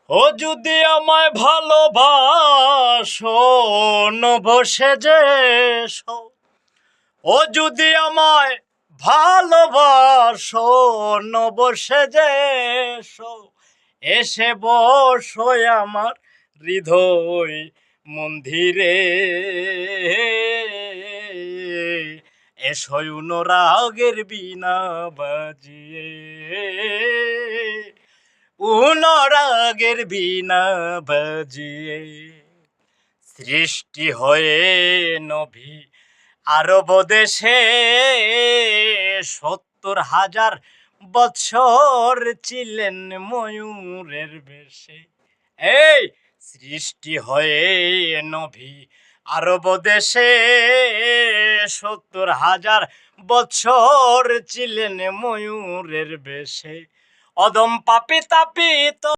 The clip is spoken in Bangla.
ও যদি আমায় ভালোবাসো বসে যে ও যদি আমায় ভালোবাসো বসে যে এসে বসো আমার হৃদয় মন্দিরে এসো অনুরাগের বীণা বাজিয়ে অনুরাগের বীণা বাজিয়ে সৃষ্টি হয়ে নবী আরব দেশে ৭০,০০০ বছর ছিলেন ময়ূরের বেশে। এই সৃষ্টি হয়ে নবী আরব দেশে ৭০,০০০ বছর ছিলেন ময়ূরের বেশে। অদম পাপী তাপিত